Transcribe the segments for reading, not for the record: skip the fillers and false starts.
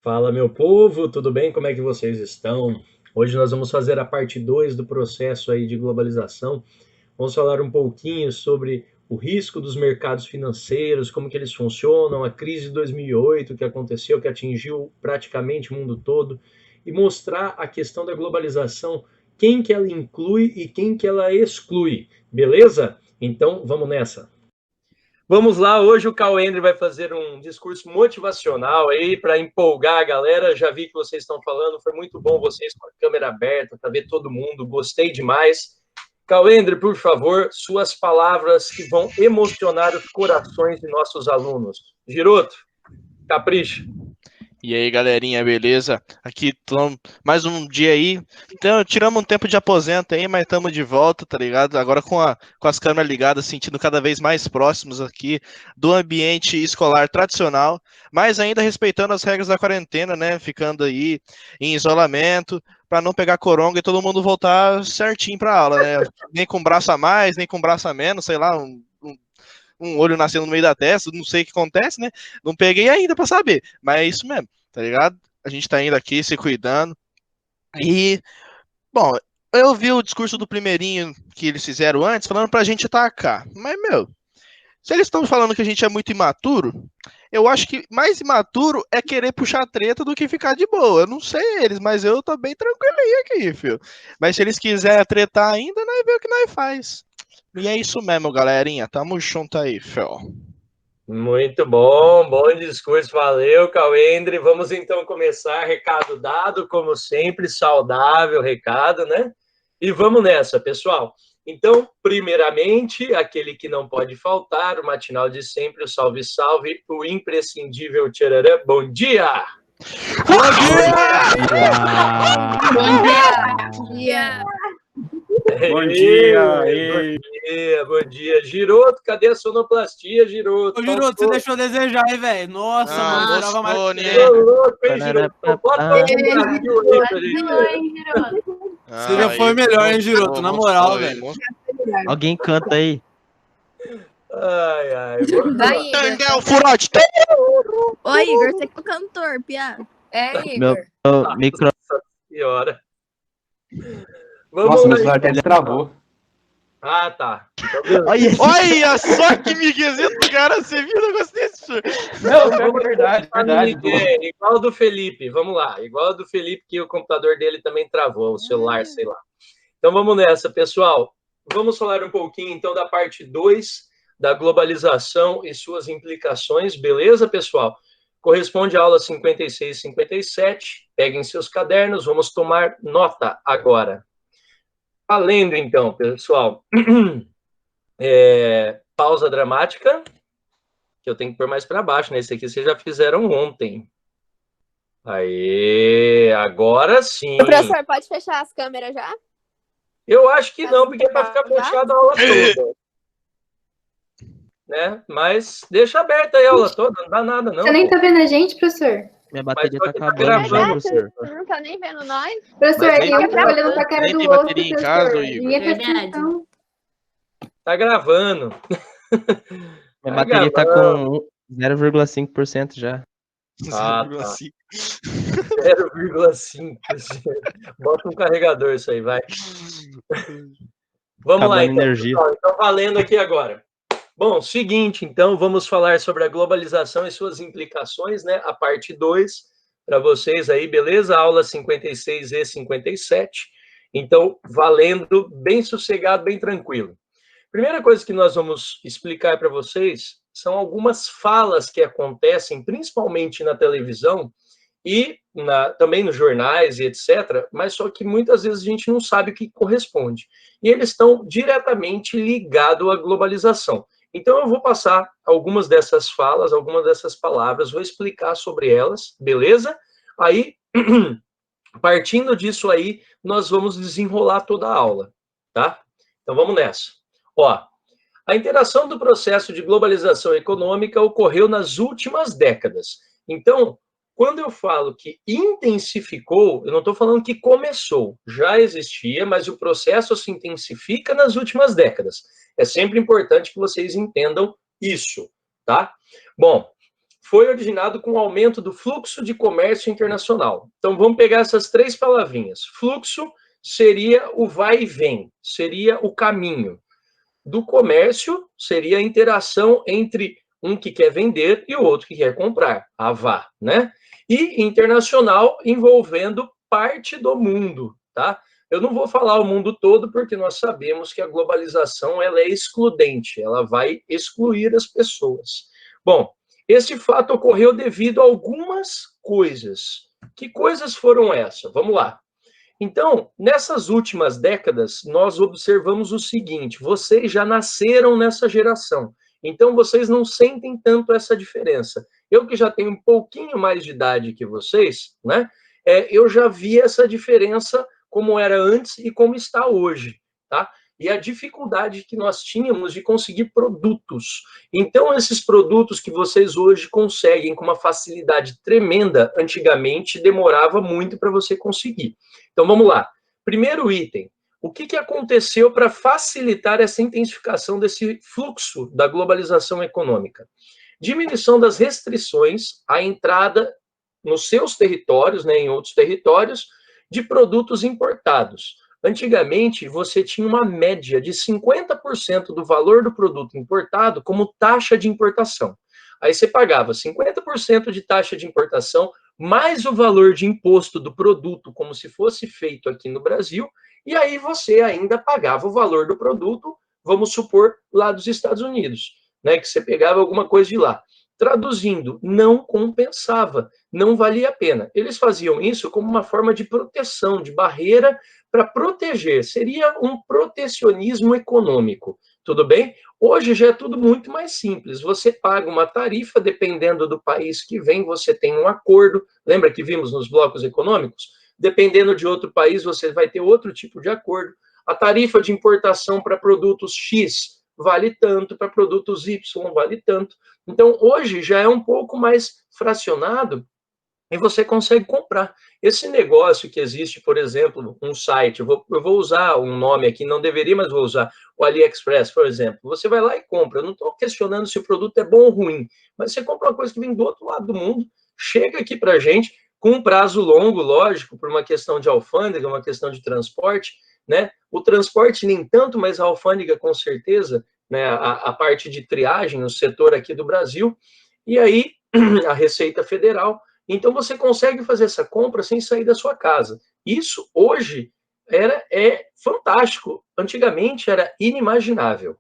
Fala, meu povo, tudo bem? Como é que vocês estão? Hoje nós vamos fazer a parte 2 do processo aí de globalização. Vamos falar um pouquinho sobre o risco dos mercados financeiros, como que eles funcionam, a crise de 2008 que aconteceu, que atingiu praticamente o mundo todo, e mostrar a questão da globalização, quem que ela inclui e quem que ela exclui, beleza? Então, vamos nessa. Vamos lá, hoje o Cauendry vai fazer um discurso motivacional aí para empolgar a galera. Já vi que vocês estão falando, foi muito bom vocês com a câmera aberta para ver todo mundo, gostei demais. Cauendry, por favor, suas palavras que vão emocionar os corações de nossos alunos. Giroto, capricha. E aí, galerinha, beleza? Aqui, mais um dia aí. Então, tiramos um tempo de aposento aí, mas estamos de volta, tá ligado? Agora com as câmeras ligadas, sentindo cada vez mais próximos aqui do ambiente escolar tradicional, mas ainda respeitando as regras da quarentena, né? Ficando aí em isolamento, para não pegar coronga e todo mundo voltar certinho para aula, né? Nem com braço a mais, nem com braço a menos, sei lá, um olho nascendo no meio da testa, não sei o que acontece, né? Não peguei ainda pra saber, mas é isso mesmo, tá ligado? A gente tá indo aqui se cuidando. E, bom, eu vi o discurso do primeirinho que eles fizeram antes, falando pra gente atacar. Mas, meu, se eles estão falando que a gente é muito imaturo, eu acho que mais imaturo é querer puxar treta do que ficar de boa. Eu não sei eles, mas eu tô bem tranquilinho aqui, filho. Mas se eles quiserem tretar ainda, nós vemos o que nós faz. E é isso mesmo, galerinha. Tamo junto aí, fio. Muito bom, bom discurso, valeu, Cauendry. Vamos então começar, recado dado, como sempre, saudável recado, né? E vamos nessa, pessoal. Então, primeiramente, aquele que não pode faltar, o matinal de sempre, o salve, salve, o imprescindível tchararã. Bom dia! Bom dia! Bom dia! Bom dia! Bom dia! Bom dia. Giroto, cadê a sonoplastia, Giroto? Ô, Giroto, você deixou a desejar, hein, velho? Nossa, mano, esperava mais. Moscou, né? Ô, louco, hein, Giroto? Então, bota um Brasil aí pra gente. Você já foi melhor, hein, Giroto? Na moral, velho. Alguém canta aí. Ai, ai. Vai, Igor. Tandel, furote! Oi, Igor, você que é o cantor, Pia. É, Igor. Meu micro. Nossa senhora. Vamos Nossa, lá. meu celular dele travou. Ah, tá. Então, Olha só que miguezinho do cara, você viu o negócio desse? Senhor? Não, pior que é verdade, igual o do Felipe, vamos lá. Igual o do Felipe, que o computador dele também travou, o celular, sei lá. Então vamos nessa, pessoal. Vamos falar um pouquinho, então, da parte 2 da globalização e suas implicações, beleza, pessoal? Corresponde à aula 56 e 57. Peguem seus cadernos, vamos tomar nota agora. Valendo, então, pessoal. Pausa dramática, que eu tenho que pôr mais para baixo, né? Esse aqui vocês já fizeram ontem. Aê, agora sim. O professor, pode fechar as câmeras já? Eu acho que não, porque é para ficar fechada a aula toda. Né? Mas deixa aberta aí a aula toda, não dá nada, não. Você nem tá vendo a gente, professor? Minha bateria tá tá acabando já, gravando, professor. Você não tá nem vendo nós? Professor, Mas nem- eu fico olhando pra cara nem do tem outro, bateria em professor. casa, Igor. Ninguém presta Verdade. atenção. Tá gravando. Minha bateria tá com 0,5% já. Ah, tá. 0,5%. Bota um carregador isso aí, vai. Vamos lá, Acabando então, energia. pessoal. Então, valendo aqui agora. Bom, seguinte, então, vamos falar sobre a globalização e suas implicações, né? A parte 2, para vocês aí, beleza? Aula 56 e 57. Então, valendo, bem sossegado, bem tranquilo. Primeira coisa que nós vamos explicar para vocês são algumas falas que acontecem, principalmente na televisão e também nos jornais e etc., mas só que muitas vezes a gente não sabe o que corresponde. E eles estão diretamente ligados à globalização. Então, eu vou passar algumas dessas falas, algumas dessas palavras, vou explicar sobre elas, beleza? Aí, partindo disso aí, nós vamos desenrolar toda a aula, tá? Então, vamos nessa. Ó, a interação do processo de globalização econômica ocorreu nas últimas décadas. Então, quando eu falo que intensificou, eu não estou falando que começou, já existia, mas o processo se intensifica nas últimas décadas. É sempre importante que vocês entendam isso, tá? Bom, foi originado com o aumento do fluxo de comércio internacional. Então, vamos pegar essas 3 palavrinhas. Fluxo seria o vai e vem, seria o caminho. Do comércio seria a interação entre um que quer vender e o outro que quer comprar, a vá, né? E internacional envolvendo parte do mundo, tá? Eu não vou falar o mundo todo, porque nós sabemos que a globalização ela é excludente, ela vai excluir as pessoas. Bom, esse fato ocorreu devido a algumas coisas. Que coisas foram essas? Vamos lá. Então, nessas últimas décadas, nós observamos o seguinte: vocês já nasceram nessa geração, então vocês não sentem tanto essa diferença. Eu que já tenho um pouquinho mais de idade que vocês, né? Eu já vi essa diferença como era antes e como está hoje, tá? E a dificuldade que nós tínhamos de conseguir produtos. Então, esses produtos que vocês hoje conseguem com uma facilidade tremenda, antigamente demorava muito para você conseguir. Então, vamos lá. Primeiro item. O que aconteceu para facilitar essa intensificação desse fluxo da globalização econômica? Diminuição das restrições à entrada nos seus territórios, né, em outros territórios, de produtos importados. Antigamente, você tinha uma média de 50% do valor do produto importado como taxa de importação. Aí você pagava 50% de taxa de importação, mais o valor de imposto do produto, como se fosse feito aqui no Brasil, e aí você ainda pagava o valor do produto, vamos supor, lá dos Estados Unidos, né, que você pegava alguma coisa de lá. Traduzindo, não compensava, não valia a pena. Eles faziam isso como uma forma de proteção, de barreira para proteger. Seria um protecionismo econômico, tudo bem? Hoje já é tudo muito mais simples. Você paga uma tarifa, dependendo do país que vem, você tem um acordo. Lembra que vimos nos blocos econômicos? Dependendo de outro país, você vai ter outro tipo de acordo. A tarifa de importação para produtos X vale tanto, para produtos Y vale tanto. Então, hoje já é um pouco mais fracionado e você consegue comprar. Esse negócio que existe, por exemplo, um site, eu vou usar um nome aqui, não deveria, mas vou usar, o AliExpress, por exemplo. Você vai lá e compra. Eu não estou questionando se o produto é bom ou ruim, mas você compra uma coisa que vem do outro lado do mundo, chega aqui para a gente, com um prazo longo, lógico, por uma questão de alfândega, uma questão de transporte, né? O transporte nem tanto, mas a alfândega com certeza, né? A parte de triagem, o setor aqui do Brasil, e aí a Receita Federal. Então você consegue fazer essa compra sem sair da sua casa. Isso hoje é fantástico. Antigamente era inimaginável.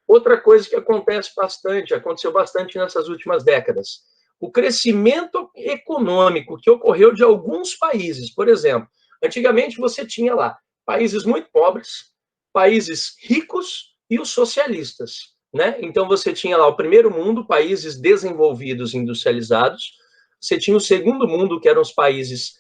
Outra coisa que aconteceu bastante nessas últimas décadas, o crescimento econômico que ocorreu de alguns países. Por exemplo, antigamente você tinha lá países muito pobres, países ricos e os socialistas, né? Então você tinha lá o primeiro mundo, países desenvolvidos, industrializados. Você tinha o segundo mundo, que eram os países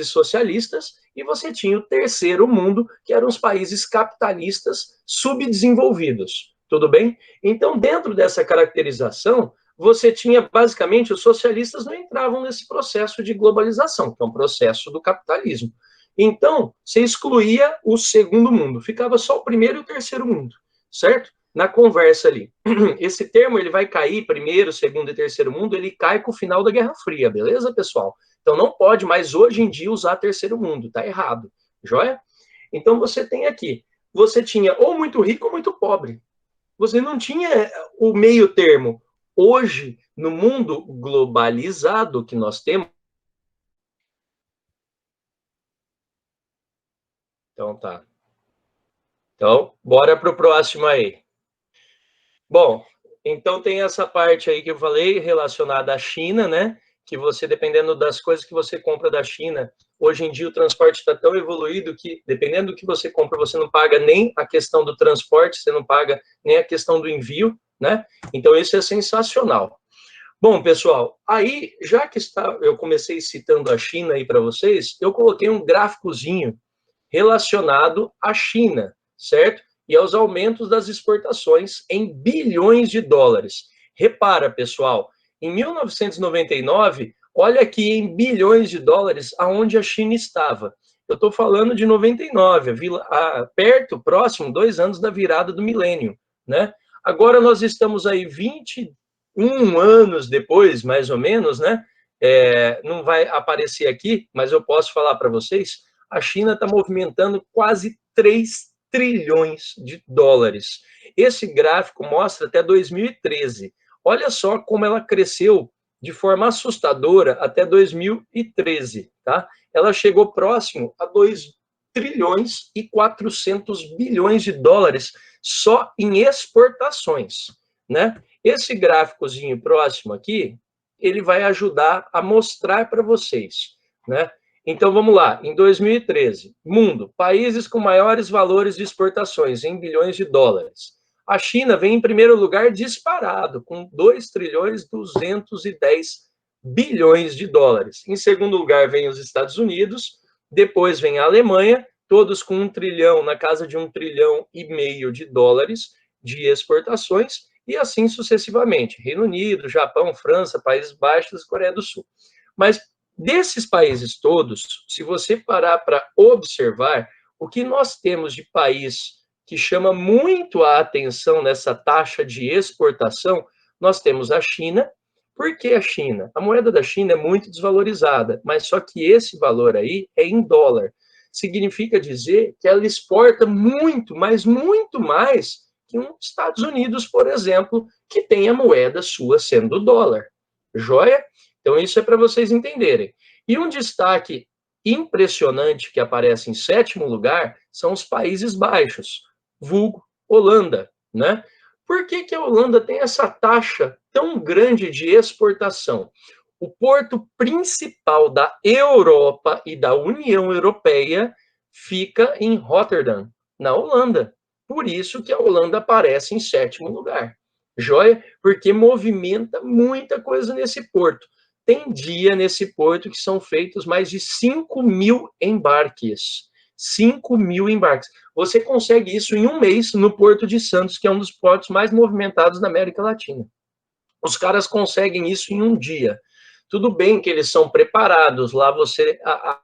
socialistas, e você tinha o terceiro mundo, que eram os países capitalistas subdesenvolvidos. Tudo bem? Então, dentro dessa caracterização, você tinha, basicamente, os socialistas não entravam nesse processo de globalização, que é um processo do capitalismo. Então, você excluía o segundo mundo, ficava só o primeiro e o terceiro mundo, certo? Na conversa ali. Esse termo, ele vai cair, primeiro, segundo e terceiro mundo, ele cai com o final da Guerra Fria, beleza, pessoal? Então, não pode mais, hoje em dia, usar terceiro mundo, tá errado, joia? Então, você tem aqui, você tinha ou muito rico ou muito pobre. Você não tinha o meio termo. Hoje, no mundo globalizado que nós temos... Então, tá. Então, bora para o próximo aí. Bom, então tem essa parte aí que eu falei relacionada à China, né? Que você, dependendo das coisas que você compra da China, hoje em dia o transporte está tão evoluído que, dependendo do que você compra, você não paga nem a questão do transporte, você não paga nem a questão do envio, né? Então, isso é sensacional. Bom, pessoal, aí, já que eu comecei citando a China aí para vocês, eu coloquei um gráficozinho relacionado à China, certo? E aos aumentos das exportações em bilhões de dólares. Repara, pessoal, em 1999, olha aqui em bilhões de dólares aonde a China estava. Eu estou falando de 99, perto, próximo, 2 anos da virada do milênio, né? Agora nós estamos aí 20 anos depois, mais ou menos, né? Não vai aparecer aqui, mas eu posso falar para vocês, a China está movimentando quase 3 trilhões de dólares. Esse gráfico mostra até 2013. Olha só como ela cresceu de forma assustadora até 2013, tá? Ela chegou próximo a 2 trilhões e 400 bilhões de dólares só em exportações, né? Esse gráficozinho próximo aqui, ele vai ajudar a mostrar para vocês, né? Então, vamos lá. Em 2013, mundo, países com maiores valores de exportações em bilhões de dólares. A China vem em primeiro lugar disparado, com 2 trilhões 210 bilhões de dólares. Em segundo lugar, vem os Estados Unidos, depois vem a Alemanha, todos com 1 trilhão, na casa de 1,5 trilhão de dólares de exportações, e assim sucessivamente. Reino Unido, Japão, França, Países Baixos e Coreia do Sul. Mas desses países todos, se você parar para observar, o que nós temos de país que chama muito a atenção nessa taxa de exportação, nós temos a China. Por que a China? A moeda da China é muito desvalorizada, mas só que esse valor aí é em dólar. Significa dizer que ela exporta muito, mas muito mais que os Estados Unidos, por exemplo, que tem a moeda sua sendo o dólar. Joia? Então, isso é para vocês entenderem. E um destaque impressionante que aparece em 7º lugar são os Países Baixos, vulgo Holanda, né? Por que que a Holanda tem essa taxa tão grande de exportação? O porto principal da Europa e da União Europeia fica em Rotterdam, na Holanda. Por isso que a Holanda aparece em 7º lugar. Joia? Porque movimenta muita coisa nesse porto. Tem dia nesse porto que são feitos mais de 5.000 embarques. 5.000 embarques. Você consegue isso em um mês no Porto de Santos, que é um dos portos mais movimentados da América Latina. Os caras conseguem isso em um dia. Tudo bem que eles são preparados, lá você...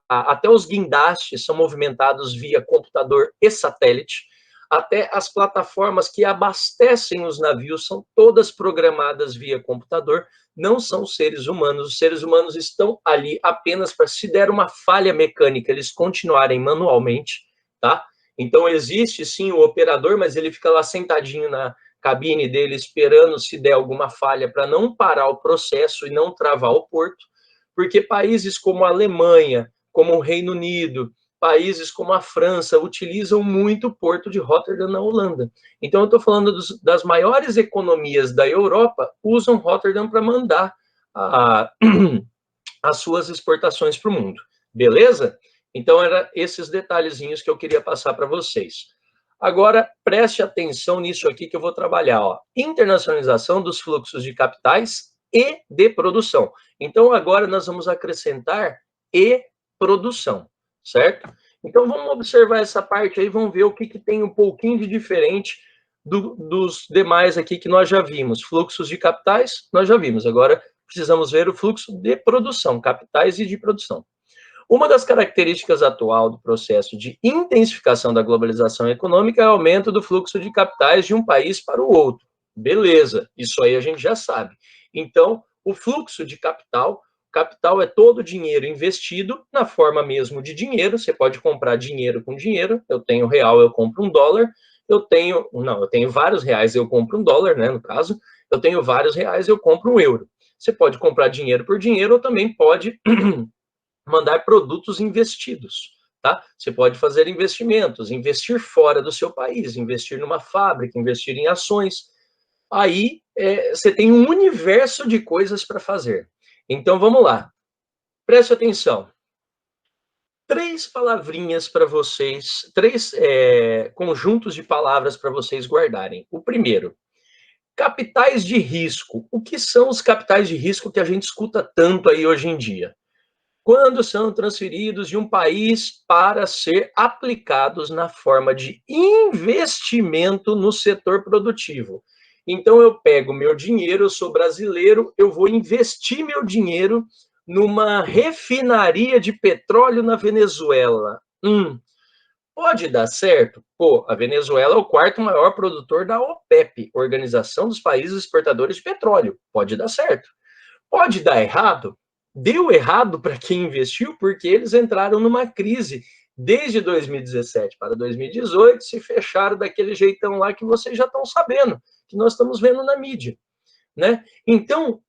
até os guindastes são movimentados via computador e satélite, até as plataformas que abastecem os navios são todas programadas via computador, não são seres humanos. Os seres humanos estão ali apenas para, se der uma falha mecânica, eles continuarem manualmente, tá? Então, existe sim o operador, mas ele fica lá sentadinho na cabine dele, esperando se der alguma falha para não parar o processo e não travar o porto, porque países como a Alemanha, como o Reino Unido, países como a França utilizam muito o porto de Rotterdam na Holanda. Então, eu estou falando das maiores economias da Europa, usam Rotterdam para mandar as suas exportações para o mundo. Beleza? Então, eram esses detalhezinhos que eu queria passar para vocês. Agora, preste atenção nisso aqui que eu vou trabalhar. Ó. Internacionalização dos fluxos de capitais e de produção. Então, agora nós vamos acrescentar e produção. Certo? Então, vamos observar essa parte aí, vamos ver o que tem um pouquinho de diferente dos demais aqui que nós já vimos. Fluxos de capitais, nós já vimos. Agora, precisamos ver o fluxo de produção, capitais e de produção. Uma das características atual do processo de intensificação da globalização econômica é o aumento do fluxo de capitais de um país para o outro. Beleza, isso aí a gente já sabe. Então, o fluxo de capital é todo o dinheiro investido na forma mesmo de dinheiro. Você pode comprar dinheiro com dinheiro. Eu tenho real, eu compro $1. Eu tenho vários reais, eu compro $1, né, no caso. Eu tenho vários reais, eu compro €1. Você pode comprar dinheiro por dinheiro ou também pode mandar produtos investidos, tá? Você pode fazer investimentos, investir fora do seu país, investir numa fábrica, investir em ações. Aí, você tem um universo de coisas para fazer. Então, vamos lá. Preste atenção. 3 palavrinhas para vocês, 3 conjuntos de palavras para vocês guardarem. O primeiro, capitais de risco. O que são os capitais de risco que a gente escuta tanto aí hoje em dia? Quando são transferidos de um país para ser aplicados na forma de investimento no setor produtivo. Então, eu pego meu dinheiro, eu sou brasileiro, eu vou investir meu dinheiro numa refinaria de petróleo na Venezuela. Pode dar certo? Pô, a Venezuela é o quarto maior produtor da OPEP, Organização dos Países Exportadores de Petróleo. Pode dar certo. Pode dar errado? Deu errado para quem investiu porque eles entraram numa crise desde 2017 para 2018, se fecharam daquele jeitão lá que vocês já estão sabendo, que nós estamos vendo na mídia, né? Então,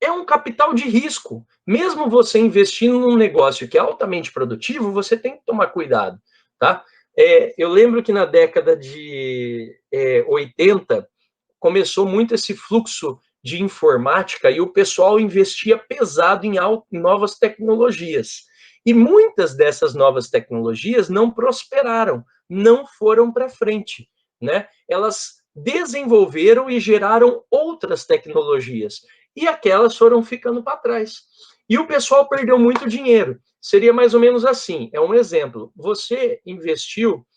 é um capital de risco. Mesmo você investindo num negócio que é altamente produtivo, você tem que tomar cuidado, tá? Eu lembro que na década de 80, começou muito esse fluxo de informática e o pessoal investia pesado em novas tecnologias. E muitas dessas novas tecnologias não prosperaram, não foram para frente, né? Elas desenvolveram e geraram outras tecnologias, e aquelas foram ficando para trás. E o pessoal perdeu muito dinheiro. Seria mais ou menos assim, é um exemplo. Você investiu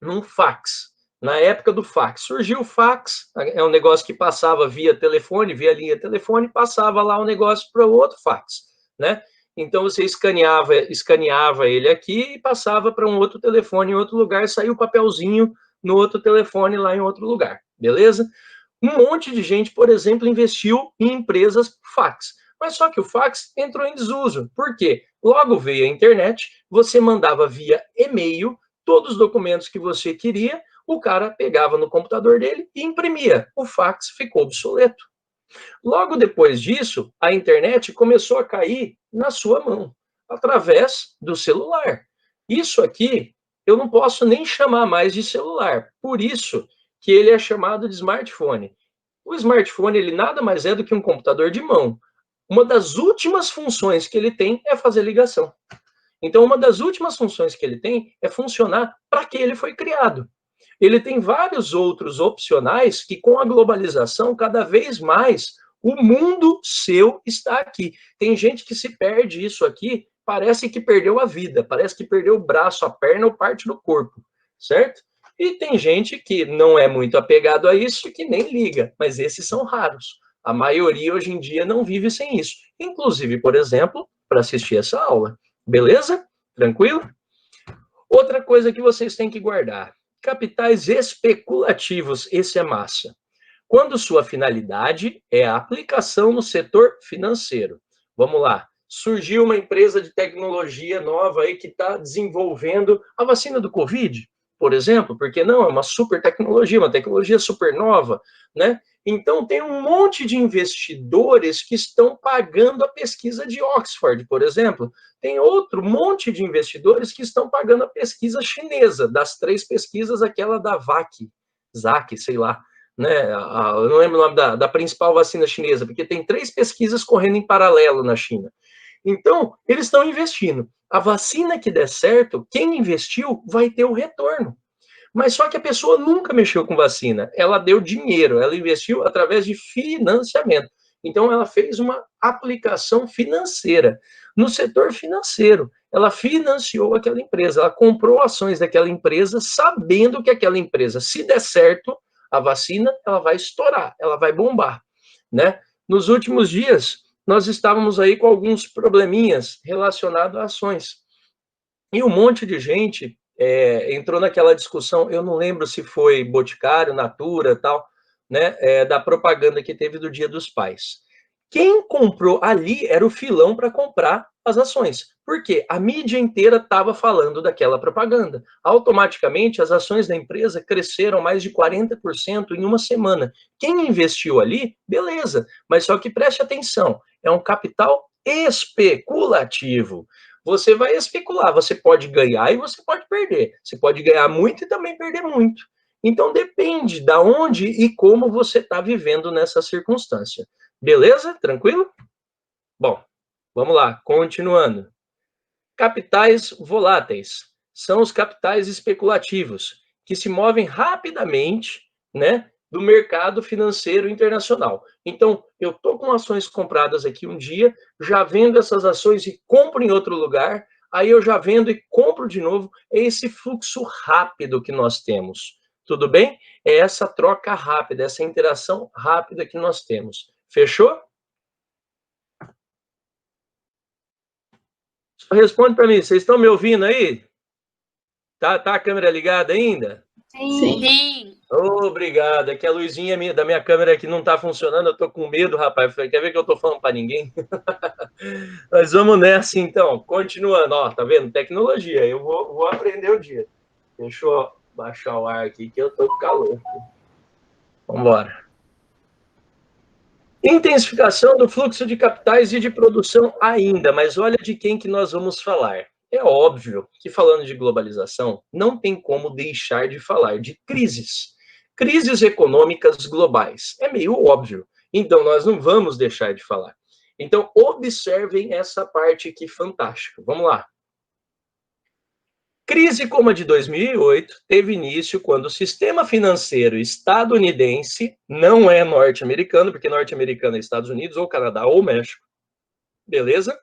num fax. Na época do fax, surgiu o fax, é um negócio que passava via telefone, via linha telefone, passava lá o negócio para o outro fax, né? Então você escaneava ele aqui e passava para um outro telefone em outro lugar, saiu o papelzinho no outro telefone lá em outro lugar, beleza? Um monte de gente, por exemplo, investiu em empresas fax. Mas só que o fax entrou em desuso. Por quê? Logo veio a internet, você mandava via e-mail todos os documentos que você queria, o cara pegava no computador dele e imprimia. O fax ficou obsoleto. Logo depois disso, a internet começou a cair na sua mão, através do celular. Isso aqui eu não posso nem chamar mais de celular. Por isso que ele é chamado de smartphone. O smartphone, ele nada mais é do que um computador de mão. Uma das últimas funções que ele tem é fazer ligação. Então, uma das últimas funções que ele tem é funcionar para que ele foi criado. Ele tem vários outros opcionais que, com a globalização, cada vez mais o mundo seu está aqui. Tem gente que se perde isso aqui, parece que perdeu a vida, parece que perdeu o braço, a perna ou parte do corpo, certo? E tem gente que não é muito apegado a isso, que nem liga, mas esses são raros. A maioria hoje em dia não vive sem isso. Inclusive, por exemplo, para assistir essa aula. Beleza? Tranquilo? Outra coisa que vocês têm que guardar. Capitais especulativos, esse é massa. Quando sua finalidade é a aplicação no setor financeiro. Vamos lá. Surgiu uma empresa de tecnologia nova aí que está desenvolvendo a vacina do Covid, por exemplo, porque não, é uma super tecnologia, uma tecnologia super nova, né? Então, tem um monte de investidores que estão pagando a pesquisa de Oxford, por exemplo. Tem outro monte de investidores que estão pagando a pesquisa chinesa, das 3 pesquisas, aquela da ZAC, sei lá, né? Eu não lembro o nome da principal vacina chinesa, porque tem 3 pesquisas correndo em paralelo na China. Então, eles estão investindo. A vacina que der certo, quem investiu vai ter o retorno. Mas só que a pessoa nunca mexeu com vacina. Ela deu dinheiro, ela investiu através de financiamento. Então, ela fez uma aplicação financeira. No setor financeiro, ela financiou aquela empresa, ela comprou ações daquela empresa, sabendo que aquela empresa, se der certo, a vacina, ela vai estourar, ela vai bombar, né? Nos últimos dias, nós estávamos aí com alguns probleminhas relacionados a ações. E um monte de gente entrou naquela discussão, eu não lembro se foi Boticário, Natura, tal, né, da propaganda que teve do Dia dos Pais. Quem comprou ali era o filão para comprar as ações. Por quê? A mídia inteira estava falando daquela propaganda. Automaticamente, as ações da empresa cresceram mais de 40% em uma semana. Quem investiu ali, beleza, mas só que preste atenção, é um capital especulativo. Você vai especular, você pode ganhar e você pode perder. Você pode ganhar muito e também perder muito. Então, depende de onde e como você está vivendo nessa circunstância. Beleza? Tranquilo? Bom, vamos lá, continuando. Capitais voláteis são os capitais especulativos, que se movem rapidamente, né, do mercado financeiro internacional. Então, eu estou com ações compradas aqui um dia, já vendo essas ações e compro em outro lugar, aí eu já vendo e compro de novo. É esse fluxo rápido que nós temos. Tudo bem? É essa troca rápida, essa interação rápida que nós temos. Fechou? Responde para mim, vocês estão me ouvindo aí? Tá a câmera ligada ainda? Sim. Obrigado. É que a luzinha da minha câmera aqui não tá funcionando, eu tô com medo, rapaz. Quer ver que eu tô falando para ninguém? Mas vamos nessa, então. Continuando, ó, tá vendo? Tecnologia. Eu vou aprender o dia. Deixa eu baixar o ar aqui, que eu tô com calor. Vamos embora. Intensificação do fluxo de capitais e de produção ainda, mas olha de quem que nós vamos falar. É óbvio que falando de globalização, não tem como deixar de falar de crises. Crises econômicas globais. É meio óbvio. Então, nós não vamos deixar de falar. Então, observem essa parte aqui fantástica. Vamos lá. Crise como a de 2008 teve início quando o sistema financeiro estadunidense, não é norte-americano, porque norte-americano é Estados Unidos, ou Canadá, ou México, beleza?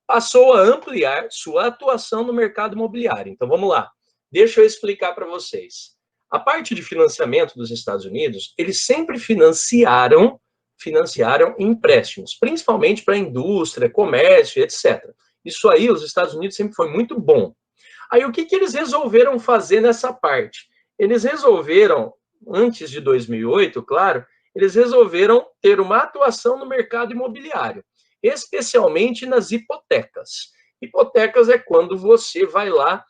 Passou a ampliar sua atuação no mercado imobiliário. Então, vamos lá. Deixa eu explicar para vocês. A parte de financiamento dos Estados Unidos, eles sempre financiaram empréstimos, principalmente para indústria, comércio, etc. Isso aí, os Estados Unidos sempre foi muito bom. Aí, o que eles resolveram fazer nessa parte? Eles resolveram, antes de 2008, claro, eles resolveram ter uma atuação no mercado imobiliário, especialmente nas hipotecas. Hipotecas é quando você vai lá,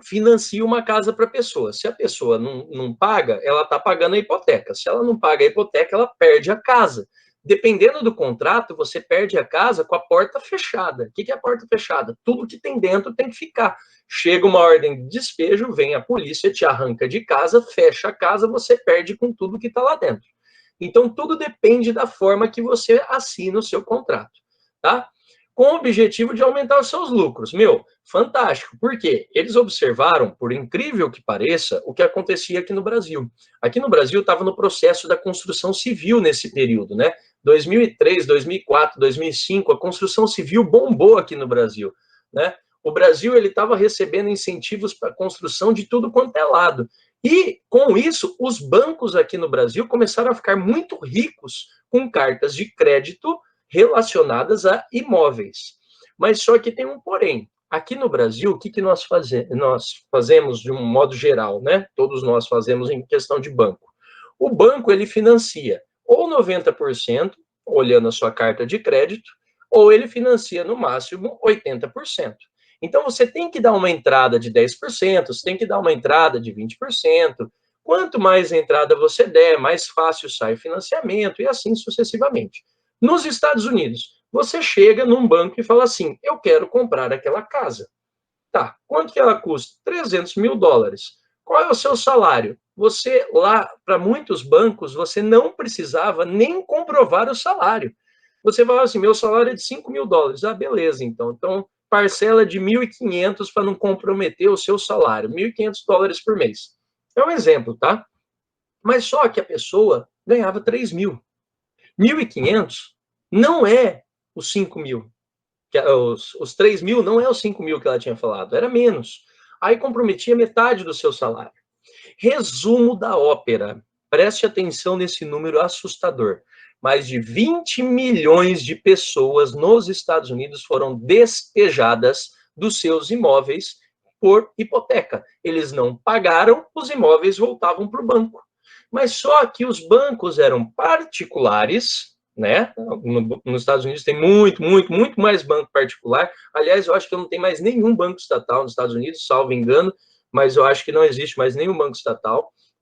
financia uma casa para a pessoa. Se a pessoa não paga, ela está pagando a hipoteca. Se ela não paga a hipoteca, ela perde a casa. Dependendo do contrato, você perde a casa com a porta fechada. O que é a porta fechada? Tudo que tem dentro tem que ficar. Chega uma ordem de despejo, vem a polícia, te arranca de casa, fecha a casa, você perde com tudo que está lá dentro. Então, tudo depende da forma que você assina o seu contrato, tá? Com o objetivo de aumentar os seus lucros. Meu, fantástico. Por quê? Eles observaram, por incrível que pareça, o que acontecia aqui no Brasil. Aqui no Brasil estava no processo da construção civil nesse período, né? 2003, 2004, 2005, a construção civil bombou aqui no Brasil, né? O Brasil ele estava recebendo incentivos para a construção de tudo quanto é lado. E, com isso, os bancos aqui no Brasil começaram a ficar muito ricos com cartas de crédito relacionadas a imóveis. Mas só que tem um porém. Aqui no Brasil, o que nós fazemos de um modo geral, né? Todos nós fazemos em questão de banco. O banco, ele financia ou 90%, olhando a sua carta de crédito, ou ele financia, no máximo, 80%. Então, você tem que dar uma entrada de 10%, você tem que dar uma entrada de 20%. Quanto mais entrada você der, mais fácil sai o financiamento e assim sucessivamente. Nos Estados Unidos, você chega num banco e fala assim, eu quero comprar aquela casa. Tá, quanto que ela custa? $300 mil. Qual é o seu salário? Você, lá, para muitos bancos, você não precisava nem comprovar o salário. Você falava assim, meu salário é de $5 mil. Ah, beleza, então. Então, parcela de 1.500 para não comprometer o seu salário, $1.500 por mês. É um exemplo, tá? Mas só que a pessoa ganhava 3 mil. 1.500 não é os 5 mil. Os 3 mil não é os 5 mil que ela tinha falado, era menos. Aí comprometia metade do seu salário. Resumo da ópera. Preste atenção nesse número assustador. Mais de 20 milhões de pessoas nos Estados Unidos foram despejadas dos seus imóveis por hipoteca. Eles não pagaram, os imóveis voltavam para o banco. Mas só que os bancos eram particulares, né? Nos Estados Unidos tem muito mais banco particular. Aliás, eu acho que não tem mais nenhum banco estatal nos Estados Unidos, salvo engano, mas eu acho que não existe mais nenhum banco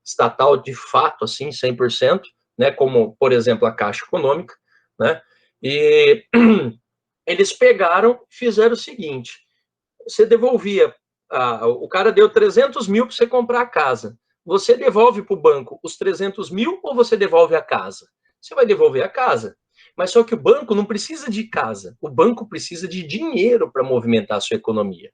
estatal de fato, assim, 100%. Né, como, por exemplo, a Caixa Econômica, né, e eles pegaram e fizeram o seguinte, você devolvia, o cara deu 300 mil para você comprar a casa, você devolve para o banco os 300 mil ou você devolve a casa? Você vai devolver a casa, mas só que o banco não precisa de casa, o banco precisa de dinheiro para movimentar a sua economia.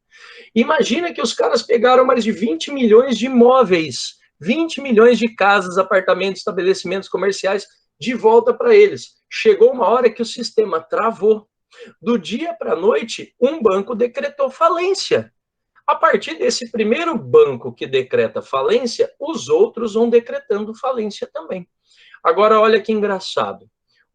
Imagina que os caras pegaram mais de 20 milhões de imóveis, 20 milhões de casas, apartamentos, estabelecimentos comerciais de volta para eles. Chegou uma hora que o sistema travou. Do dia para a noite, um banco decretou falência. A partir desse primeiro banco que decreta falência, os outros vão decretando falência também. Agora, olha que engraçado.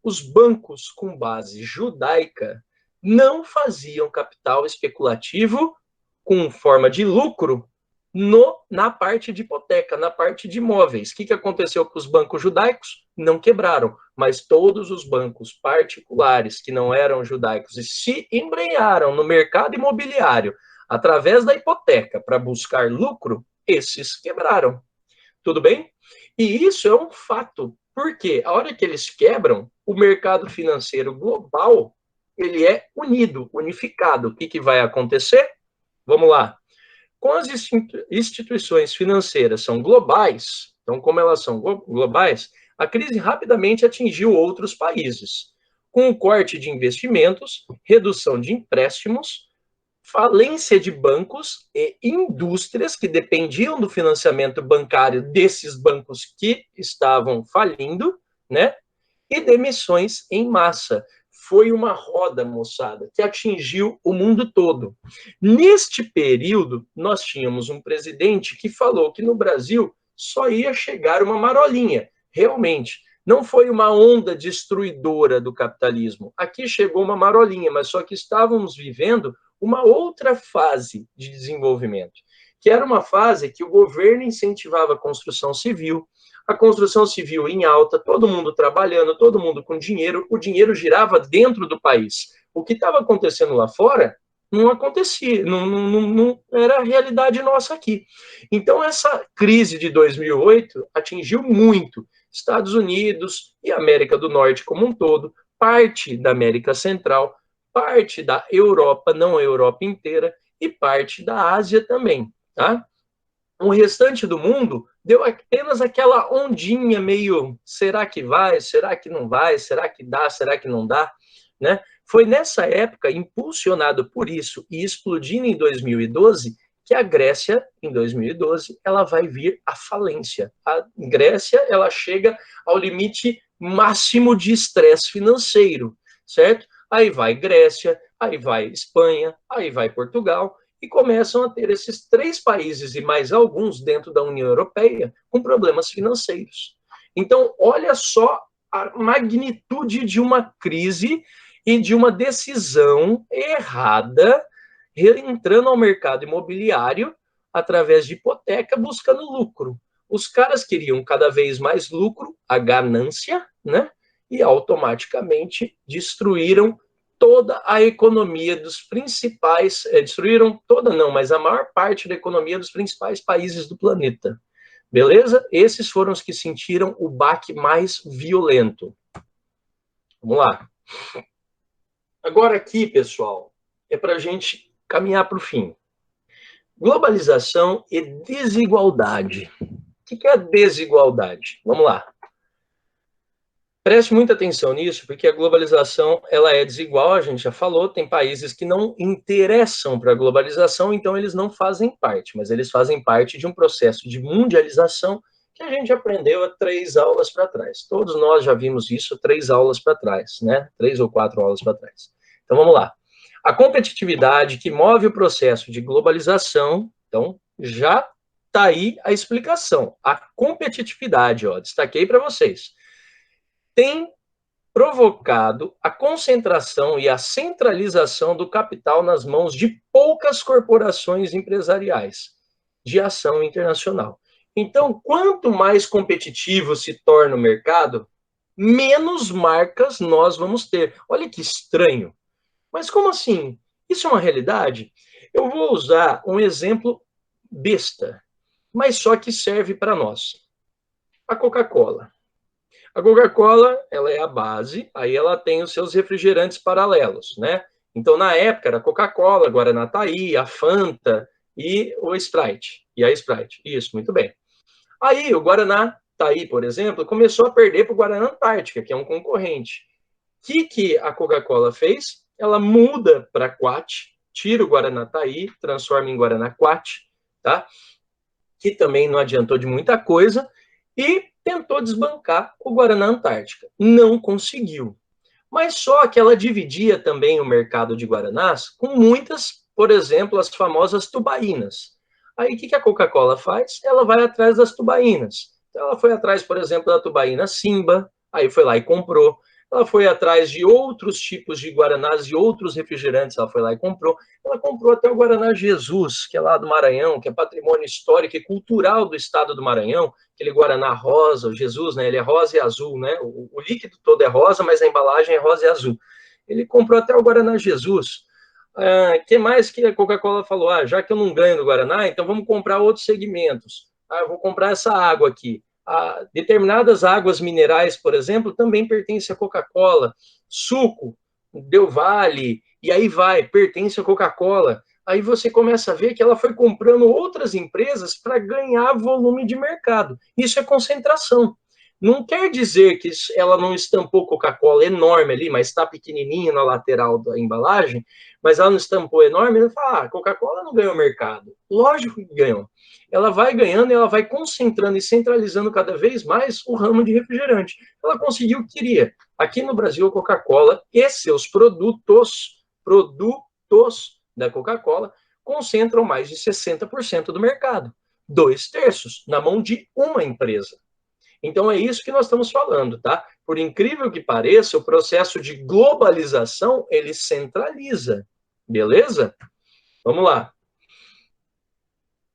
Os bancos com base judaica não faziam capital especulativo com forma de lucro na parte de hipoteca, na parte de imóveis. O que aconteceu com os bancos judaicos? Não quebraram, mas todos os bancos particulares que não eram judaicos e se embrenharam no mercado imobiliário através da hipoteca para buscar lucro, esses quebraram. Tudo bem? E isso é um fato, porque a hora que eles quebram, o mercado financeiro global, ele é unido, unificado. O que vai acontecer? Vamos lá. Com as instituições financeiras são globais, então como elas são globais, a crise rapidamente atingiu outros países, com o corte de investimentos, redução de empréstimos, falência de bancos e indústrias que dependiam do financiamento bancário desses bancos que estavam falindo, né? E demissões em massa. Foi uma roda, moçada, que atingiu o mundo todo. Neste período, nós tínhamos um presidente que falou que no Brasil só ia chegar uma marolinha. Realmente, não foi uma onda destruidora do capitalismo. Aqui chegou uma marolinha, mas só que estávamos vivendo uma outra fase de desenvolvimento, que era uma fase que o governo incentivava a construção civil em alta, todo mundo trabalhando, todo mundo com dinheiro, o dinheiro girava dentro do país. O que estava acontecendo lá fora não acontecia, não era a realidade nossa aqui. Então, essa crise de 2008 atingiu muito Estados Unidos e América do Norte como um todo, parte da América Central, parte da Europa, não a Europa inteira, e parte da Ásia também, tá? O restante do mundo deu apenas aquela ondinha meio, será que vai, será que não vai, será que dá, será que não dá, né? Foi nessa época, impulsionado por isso e explodindo em 2012, que a Grécia, em 2012, ela vai vir à falência. A Grécia, ela chega ao limite máximo de estresse financeiro, certo? Aí vai Grécia, aí vai Espanha, aí vai Portugal, e começam a ter esses 3 países e mais alguns dentro da União Europeia com problemas financeiros. Então, olha só a magnitude de uma crise e de uma decisão errada entrando ao mercado imobiliário através de hipoteca buscando lucro. Os caras queriam cada vez mais lucro, a ganância, né? E automaticamente destruíram toda a economia dos principais, destruíram toda não, mas a maior parte da economia dos principais países do planeta. Beleza? Esses foram os que sentiram o baque mais violento. Vamos lá. Agora aqui, pessoal, é para a gente caminhar para o fim. Globalização e desigualdade. O que é a desigualdade? Vamos lá. Preste muita atenção nisso, porque a globalização ela é desigual, a gente já falou, tem países que não interessam para a globalização, então eles não fazem parte, mas eles fazem parte de um processo de mundialização que a gente aprendeu há 3 aulas para trás. Todos nós já vimos isso 3 aulas para trás, né? 3 ou 4 aulas para trás. Então vamos lá. A competitividade que move o processo de globalização, então já está aí a explicação. A competitividade, ó, destaquei para vocês, tem provocado a concentração e a centralização do capital nas mãos de poucas corporações empresariais de ação internacional. Então, quanto mais competitivo se torna o mercado, menos marcas nós vamos ter. Olha que estranho. Mas como assim? Isso é uma realidade? Eu vou usar um exemplo besta, mas só que serve para nós. A Coca-Cola. A Coca-Cola, ela é a base, aí ela tem os seus refrigerantes paralelos, né? Então, na época, era a Coca-Cola, Guaraná Taí, a Fanta e o Sprite. E a Sprite. Isso, muito bem. Aí, o Guaraná Taí, por exemplo, começou a perder para o Guaraná Antártica, que é um concorrente. O que a Coca-Cola fez? Ela muda para Quat, tira o Guaraná Taí, transforma em Guaraná Quat, tá? Que também não adiantou de muita coisa, e tentou desbancar o Guaraná Antártica. Não conseguiu. Mas só que ela dividia também o mercado de Guaranás com muitas, por exemplo, as famosas tubaínas. Aí o que a Coca-Cola faz? Ela vai atrás das tubaínas. Então, ela foi atrás, por exemplo, da tubaína Simba, aí foi lá e comprou. ela foi atrás de outros tipos de guaranás e outros refrigerantes, ela foi lá e comprou. Ela comprou até o Guaraná Jesus, que é lá do Maranhão, que é patrimônio histórico e cultural do estado do Maranhão, aquele Guaraná rosa, o Jesus, né, ele é rosa e azul, né, o líquido todo é rosa, mas a embalagem é rosa e azul. Ele comprou até o Guaraná Jesus. Que mais que a Coca-Cola falou? Já que eu não ganho do Guaraná, então vamos comprar outros segmentos. Eu vou comprar essa água aqui. Determinadas águas minerais, por exemplo, também pertencem à Coca-Cola. Suco, Del Valle, e aí vai, pertence à Coca-Cola. Aí você começa a ver que ela foi comprando outras empresas para ganhar volume de mercado. Isso é concentração. Não quer dizer que ela não estampou Coca-Cola enorme ali, mas está pequenininha na lateral da embalagem, mas ela não estampou enorme, ela fala, Coca-Cola não ganhou mercado. Lógico que ganhou. Ela vai ganhando e ela vai concentrando e centralizando cada vez mais o ramo de refrigerante. Ela conseguiu o que queria. Aqui no Brasil, a Coca-Cola e seus produtos da Coca-Cola concentram mais de 60% do mercado. 2/3 na mão de uma empresa. Então é isso que nós estamos falando, tá? Por incrível que pareça, o processo de globalização, ele centraliza, beleza? Vamos lá.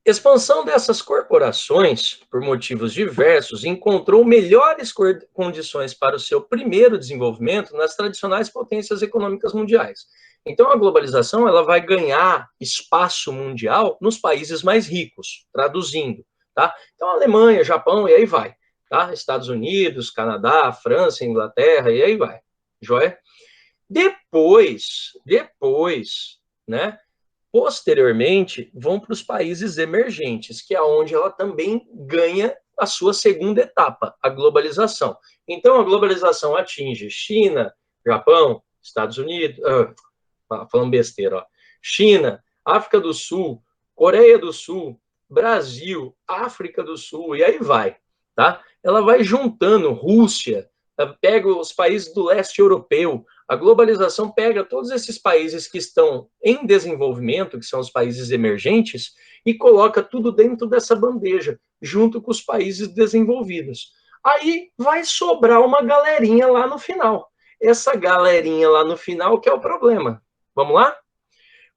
Expansão dessas corporações, por motivos diversos, encontrou melhores condições para o seu primeiro desenvolvimento nas tradicionais potências econômicas mundiais. Então, a globalização ela vai ganhar espaço mundial nos países mais ricos, traduzindo, tá? Então, Alemanha, Japão, e aí vai, tá? Estados Unidos, Canadá, França, Inglaterra, e aí vai, joia? Depois, né? Posteriormente, vão para os países emergentes, que é onde ela também ganha a sua segunda etapa, a globalização. Então, a globalização atinge China, Japão, Estados Unidos, falando besteira, ó, China, África do Sul, Coreia do Sul, Brasil, África do Sul, e aí vai, tá? Ela vai juntando Rússia, pega os países do leste europeu, a globalização pega todos esses países que estão em desenvolvimento, que são os países emergentes, e coloca tudo dentro dessa bandeja, junto com os países desenvolvidos. Aí vai sobrar uma galerinha lá no final. Essa galerinha lá no final que é o problema. Vamos lá?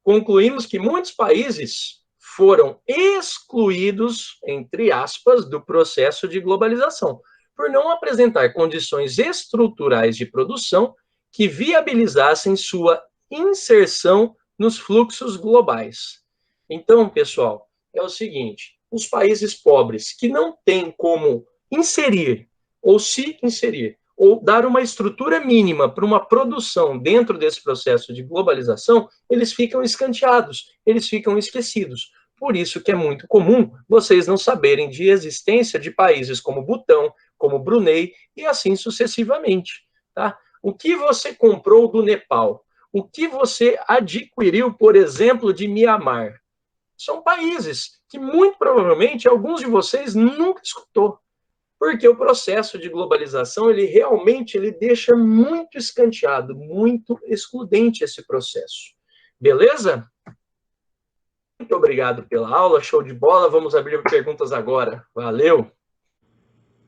Concluímos que muitos países foram excluídos, entre aspas, do processo de globalização, por não apresentar condições estruturais de produção que viabilizassem sua inserção nos fluxos globais. Então, pessoal, é o seguinte, os países pobres que não têm como inserir, ou se inserir, ou dar uma estrutura mínima para uma produção dentro desse processo de globalização, eles ficam escanteados, eles ficam esquecidos. Por isso que é muito comum vocês não saberem de existência de países como Butão, como Brunei, e assim sucessivamente, tá? O que você comprou do Nepal? O que você adquiriu, por exemplo, de Mianmar? São países que, muito provavelmente, alguns de vocês nunca escutou. Porque o processo de globalização, ele realmente deixa muito escanteado, muito excludente esse processo. Beleza? Muito obrigado pela aula, show de bola. Vamos abrir perguntas agora. Valeu!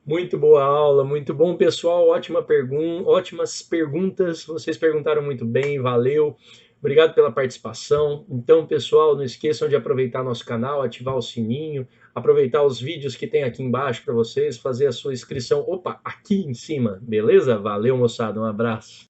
Muito boa aula, muito bom, pessoal. Ótimas perguntas. Vocês perguntaram muito bem, valeu. Obrigado pela participação. Então, pessoal, não esqueçam de aproveitar nosso canal, ativar o sininho, aproveitar os vídeos que tem aqui embaixo para vocês, fazer a sua inscrição. Opa, aqui em cima, beleza? Valeu, moçada. Um abraço.